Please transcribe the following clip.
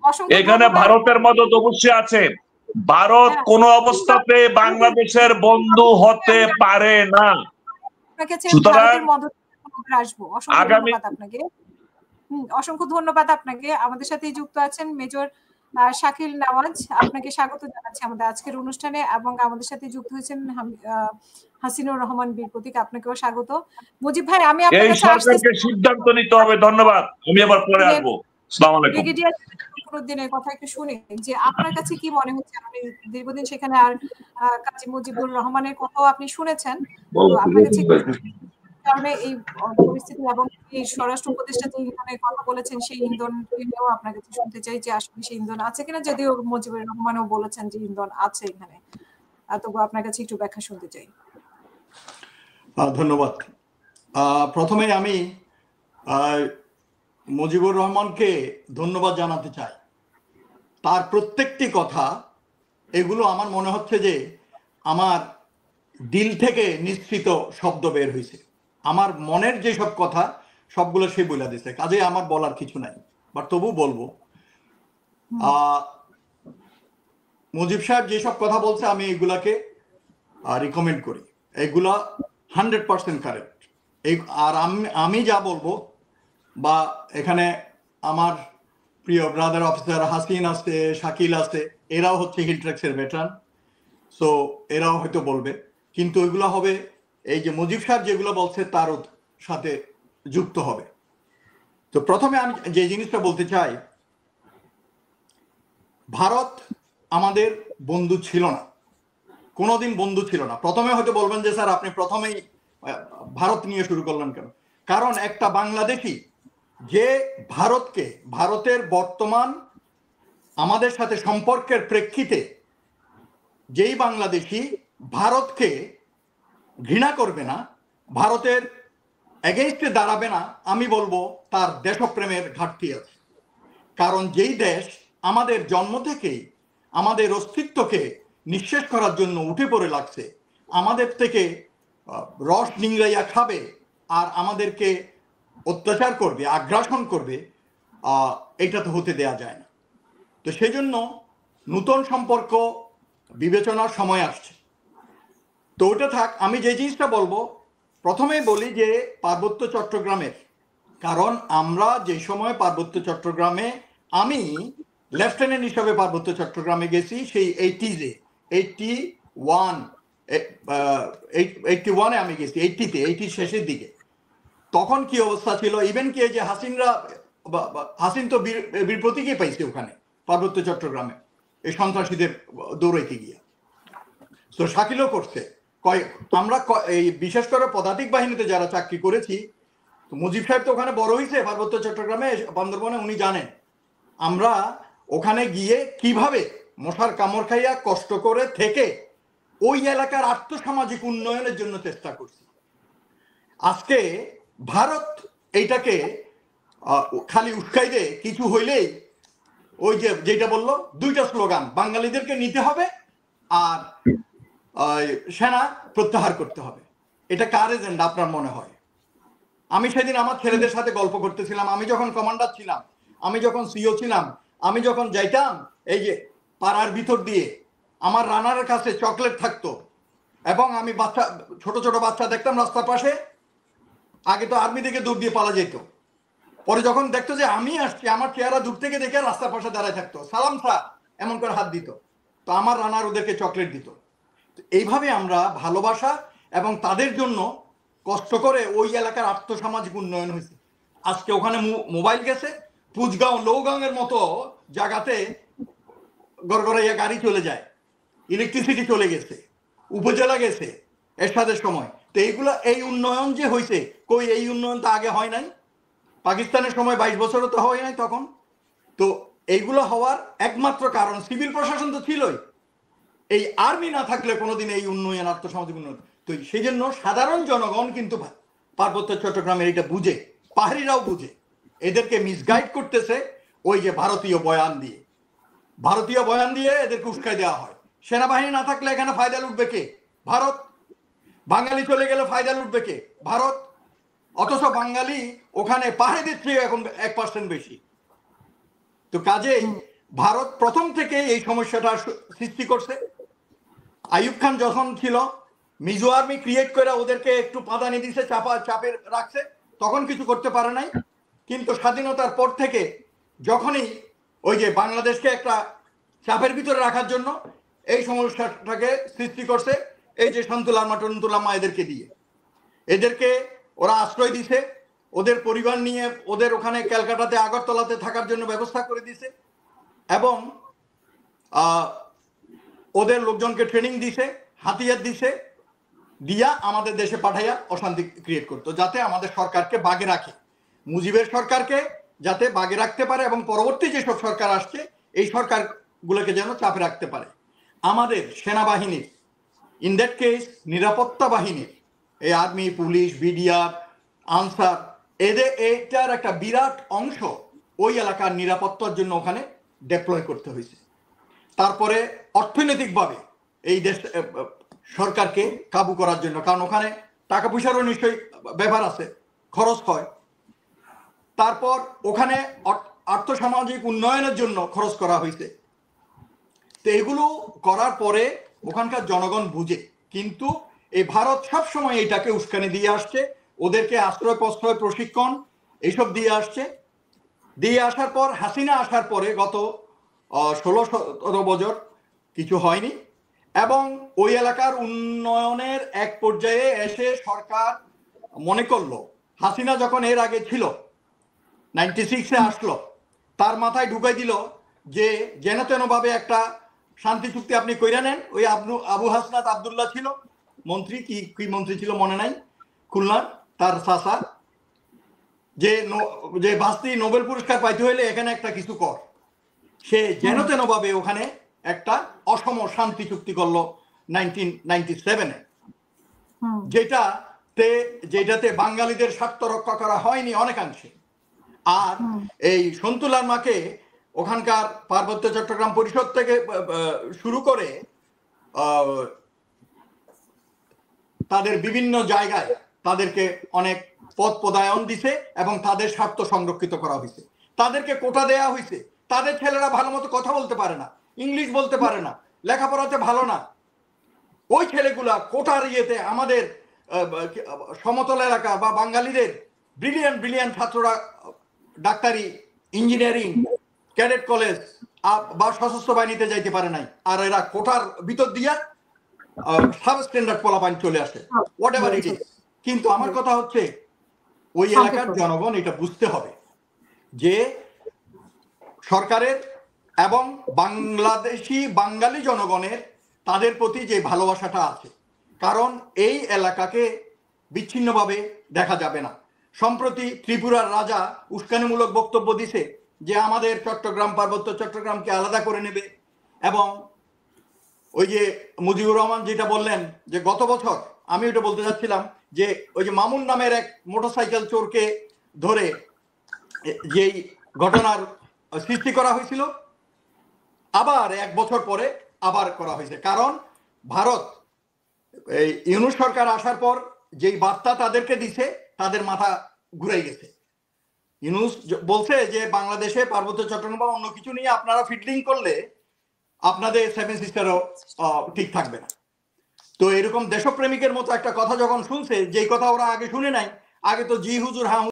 অসংখ্য এখানে ধন্যবাদ। ভারতের মদত অবশ্যই আছে। ভারত হ্যাঁ, কোন অবস্থাতে বাংলাদেশের বন্ধু হতে পারে না। সুতরাং ভারতের মদত আসবো। অসংখ্য আগামী ধন্যবাদ আপনাকে। অসংখ্য ধন্যবাদ আপনাকে। আমাদের সাথে যুক্ত আছেন মেজর শাকিল নওয়াজ। আপনাকে স্বাগত জানাচ্ছি আমাদের আজকের অনুষ্ঠানে, এবং আমাদের সাথে যুক্ত হয়েছেন হাসিনুর রহমান বীর প্রতীক, আপনাকেও স্বাগত। মুজিব ভাই, আমি আপনার এই কাছে সরকারকে সিদ্ধান্ত নিতে হবে। ধন্যবাদ, আমি আবার পরে আসবো। আসসালামু আলাইকুম। ব্রিগেডিয়ার ফখরুদ্দিনের কথা একটু শুনি যে আপনার কাছে কি মনে হচ্ছে? আপনি দীর্ঘদিন সেখানে, আর কাজী মুজিবুর রহমানের কথাও আপনি শুনেছেন, তো আপনার কাছে কারণে এই পরিস্থিতি এবং এই স্বরাষ্ট্র উপদেষ্টা যে ইন্ধনের কথা বলেছেন সেই ইন্ধন নিয়েও আপনার কাছে শুনতে চাই যে আসলে সেই ইন্ধন আছে কিনা, যদিও মুজিবুর রহমানও বলেছেন যে ইন্ধন আছে এখানে, তবু আপনার কাছে একটু ব্যাখ্যা শুনতে চাই। ধন্যবাদ। প্রথমে আমি মুজিবুর রহমানকে ধন্যবাদ জানাতে চাই। তার প্রত্যেকটি কথা, এগুলো আমার মনে হচ্ছে যে আমার দিল থেকে নিঃসৃত শব্দ বের হয়েছে। আমার মনের যেসব কথা সবগুলো সে বলে দিছে, কাজে আমার বলার কিছু নাই, বাট তবু বলবো। মুজিব সাহেব যেসব কথা বলছে আমি এগুলাকে রিকমেন্ড করি। এগুলা 100% কারেক্ট। আর আমি যা বলবো, বা এখানে আমার প্রিয় ব্রাদার অফিসার হাসিন আছে, শাকিল আছে, এরাও হচ্ছে হিলট্রেক্সের ভেটারান, সো এরাও হয়তো বলবে, কিন্তু ওইগুলো হবে এই যে মুজিব সাহেব যেগুলো বলছে তার সাথে যুক্ত হবে। তো প্রথমে আমি যে জিনিসটা বলতে চাই, ভারত আমাদের বন্ধু ছিল না, কোনোদিন বন্ধু ছিল না। প্রথমে হয়তো বলবেন যে স্যার আপনি প্রথমেই ভারত নিয়ে শুরু করলেন কেন? কারণ একটা বাংলাদেশি যে ভারতকে, ভারতের বর্তমান আমাদের সাথে সম্পর্কের প্রেক্ষিতে যেই বাংলাদেশি ভারতকে ঘৃণা করবে না, ভারতের এগেইনস্টে দাঁড়াবে না, আমি বলবো তার দেশপ্রেমের ঘাটতি আছে। কারণ যেই দেশ আমাদের জন্ম থেকেই আমাদের অস্তিত্বকে নিঃশেষ করার জন্য উঠে পড়ে লাগছে, আমাদের থেকে রস নিংড়াইয়া খাবে আর আমাদেরকে অত্যাচার করবে, আগ্রাসন করবে, এটা তো হতে দেয়া যায় না। তো সেই জন্য নূতন সম্পর্ক বিবেচনার সময় আসছে। তো ওটা থাক, আমি যে জিনিসটা বলবো, প্রথমেই বলি যে পার্বত্য চট্টগ্রামের, কারণ আমরা যে সময় পার্বত্য চট্টগ্রামে, আমি লেফটেন্যান্ট হিসাবে পার্বত্য চট্টগ্রামে গেছি সেই 81-এ আমি গেছি, 80 শেষের দিকে। তখন কি অবস্থা ছিল, ইভেন কি যে হাসিন তো বীর প্রতীকই পাইছে ওখানে পার্বত্য চট্টগ্রামে এই সন্ত্রাসীদের দৌড়াইতে গিয়া। তো শাকিলও করছে। আমরা এই বিশেষ করে পদাতিক বাহিনীতে যারা চাকরি করেছি, মুজিব সাহেব তো ওখানে বড় হয়েছে পার্বত্য চট্টগ্রামে, বান্দরবনে, উনি জানেন আমরা ওখানে গিয়ে কিভাবে মশার কামড় খাইয়া কষ্ট করে থেকে ওই এলাকার আর্থসামাজিক উন্নয়নের জন্য চেষ্টা করছি। আজকে ভারত এইটাকে খালি উস্কাই দে, কিছু হইলেই ওই যে যেটা বললো দুইটা স্লোগান, বাঙালিদেরকে নিতে হবে আর সেনা প্রত্যাহার করতে হবে। এটা কার এজেন্ডা আপনার মনে হয়? আমি সেদিন আমার ছেলেদের সাথে গল্প করতেছিলাম, আমি যখন কমান্ডার ছিলাম, আমি যখন সিও ছিলাম, আমি যখন যাইতাম এই যে পাড়ার ভিতর দিয়ে, আমার রানারের কাছে চকলেট থাকতো, এবং আমি ছোট ছোট বাচ্চা দেখতাম রাস্তার পাশে। আগে তো আর্মি থেকে দূর দিয়ে পালা যেত, পরে যখন দেখতো যে আমি আসছি, আমার চেহারা দূর থেকে দেখে রাস্তার পাশে দাঁড়ায় থাকতো, সালাম স্যার এমন করে হাত দিত, তো আমার রানার ওদেরকে চকলেট দিত। এইভাবে আমরা ভালোবাসা এবং তাদের জন্য কষ্ট করে ওই এলাকার আর্থসামাজিক উন্নয়ন হয়েছে। আজকে ওখানে মোবাইল গেছে, পুজগাঁও লৌগাঁওয়ের মতো জায়গাতে গড়গড়াইয়া গাড়ি চলে যায়, ইলেকট্রিসিটি চলে গেছে, উপজেলা গেছে এরশাদের সময়। তো এইগুলো, এই উন্নয়ন যে হয়েছে, কই এই উন্নয়ন তো আগে হয় নাই? পাকিস্তানের সময় 22 বছরও তো হয় নাই তখন। তো এইগুলো হওয়ার একমাত্র কারণ সিভিল প্রশাসন তো ছিলই, এই আর্মি না থাকলে কোনোদিন এই উন্নয়ন, আর্থসামাজিক উন্নয়ন। তো সেই জন্য সাধারণ জনগণ কিন্তু পার্বত্য চট্টগ্রামের এটা বুঝে, পাহাড়িরাও বুঝে, এদেরকে মিসগাইড করতেছে ওই যে ভারতীয় বয়ান দিয়ে, ভারতীয় বয়ান দিয়ে এদেরকে উস্কাই দেওয়া হয়। সেনাবাহিনী না থাকলে এখানে ফায়দা লুটবে কে? ভারত। বাঙালি চলে গেলে ফায়দা লুটবে কে? ভারত। অথচ বাঙালি ওখানে পাহাড়িদের চেয়ে এখন 1% বেশি। তো কাজেই ভারত প্রথম থেকে এই সমস্যাটা সৃষ্টি করছে। আইয়ুব খান যখন ছিল, মিজো আর্মি ক্রিয়েট করে ওদেরকে একটু পাদানি দিছে, চাপে রাখছে, তখন কিছু করতে পারে নাই। কিন্তু স্বাধীনতার পর থেকে যখনই ওই যে বাংলাদেশকে একটা চাপের ভিতরে রাখার জন্য এই সমস্যাটাকে সৃষ্টি করছে, এই যে সন্তুলামা টন্তুলামা এদেরকে দিয়ে, এদেরকে ওরা আশ্রয় দিছে, ওদের পরিবার নিয়ে ওদের ওখানে ক্যালকাটাতে আগরতলাতে থাকার জন্য ব্যবস্থা করে দিছে, এবং ওদের লোকজনকে ট্রেনিং দিছে, হাতিয়ার দিছে, দিয়া আমাদের দেশে পাঠাইয়া অশান্তি ক্রিয়েট করতো, যাতে আমাদের সরকারকে বাগে রাখে, মুজিবের সরকারকে যাতে বাগে রাখতে পারে, এবং পরবর্তী যেসব সরকার আসছে এই সরকারগুলোকে যেন চাপে রাখতে পারে। আমাদের সেনাবাহিনীর, ইন দ্যাট কেস নিরাপত্তা বাহিনীর, এই আর্মি, পুলিশ, বিডিআর, আনসার, এটার একটা বিরাট অংশ ওই এলাকার নিরাপত্তার জন্য ওখানে ডেপ্লয় করতে হয়েছে। তারপরে অর্থনৈতিকভাবে এই দেশ সরকারকে কাবু করার জন্য, কারণ ওখানে টাকা পয়সারও নিশ্চয়ই ব্যাপার আছে, খরচ হয়। তারপর ওখানে আর্থসামাজিক উন্নয়নের জন্য খরচ করা হয়েছে। তো এগুলো করার পরে ওখানকার জনগণ বুঝে, কিন্তু এই ভারত সবসময় এটাকে উস্কানি দিয়ে আসছে, ওদেরকে আশ্রয় প্রশ্রয় প্রশিক্ষণ এইসব দিয়ে আসছে। দিয়ে আসার পর হাসিনা আসার পরে গত 16-17 বছর কিছু হয়নি, এবং ওই এলাকার উন্নয়নের এক পর্যায়ে এসে সরকার মনে করলো, হাসিনা যখন এর আগে ছিল 96-এ আসলো, তার মাথায় ঢুকাই দিল যে যেন তেন ভাবে একটা শান্তি চুক্তি আপনি কইরা নেন। ওই আবু হাসনাত আবদুল্লাহ ছিল মন্ত্রী, কি মন্ত্রী ছিল মনে নাই, খুলনার, তার চাচা, যে বাস্তি নোবেল পুরস্কার পাইতে হইলে এখানে একটা কিছু কর, সে যেন তেন ভাবে ওখানে একটা অসম শান্তি চুক্তি করলো 1997-এ, যেটাতে বাঙালিদের স্বার্থ রক্ষা করা হয়নি অনেকাংশে। আর এই সন্তুলার মাকে ওখানকার পার্বত্য চট্টগ্রাম পরিষদ থেকে শুরু করে তাদের বিভিন্ন জায়গায় তাদেরকে অনেক পদ পদায়ন দিছে, এবং তাদের স্বার্থ সংরক্ষিত করা হয়েছে। তাদেরকে কোটা দেয়া হয়েছে, তাদের ছেলেরা ভালো মতো কথা বলতে পারে না, ইংলিশ বলতে পারে না, লেখাপড়াতে ভালো না, ওই ছেলেগুলা কোটার ইয়েতে আমাদের সমতল এলাকা বা বাঙালিদের ব্রিলিয়ান্ট ছাত্ররা ডাক্তারি, ইঞ্জিনিয়ারিং, ক্যাডেট কলেজ বা সশস্ত্র বাহিনীতে যাইতে পারে নাই, আর এরা কোটার ভিতর দিয়া সাব স্ট্যান্ডার্ড পোলাপাইন চলে আসে, হোয়াট এভার ইট ইজ। কিন্তু আমার কথা হচ্ছে ওই এলাকার জনগণ এটা বুঝতে হবে যে সরকারের এবং বাংলাদেশি বাঙালি জনগণের তাদের প্রতি যে ভালোবাসাটা আছে, কারণ এই এলাকাকে বিচ্ছিন্নভাবে দেখা যাবে না। সম্প্রতি ত্রিপুরার রাজা উস্কানিমূলক বক্তব্য দিছে যে আমাদের চট্টগ্রাম, পার্বত্য চট্টগ্রামকে আলাদা করে নেবে, এবং ওই যে মুজিবুর রহমান যেটা বললেন যে গত বছর, আমি ওটা বলতে চাচ্ছিলাম যে ওই যে মামুন নামের এক মোটরসাইকেল চোরকে ধরে যেই ঘটনার সৃষ্টি করা হয়েছিল, আবার 1 বছর পরে আবার করা হয়েছে, কারণ ভারত এই ইউনূস সরকার আসার পর যেই বার্তা তাদেরকে দিছে, তাদের মাথা ঘুরে গেছে। ইউনূস বলছে যে বাংলাদেশে পার্বত্য চট্টগ্রাম বা অন্য কিছু নিয়ে আপনারা ফিল্ডিং করলে আপনাদের 7 সিস্টারও ঠিক থাকবে না। তো এরকম দেশপ্রেমিকের মতো একটা কথা যখন শুনছে, যেই কথা ওরা আগে শুনে নাই, আগে তো জি হুজুর হা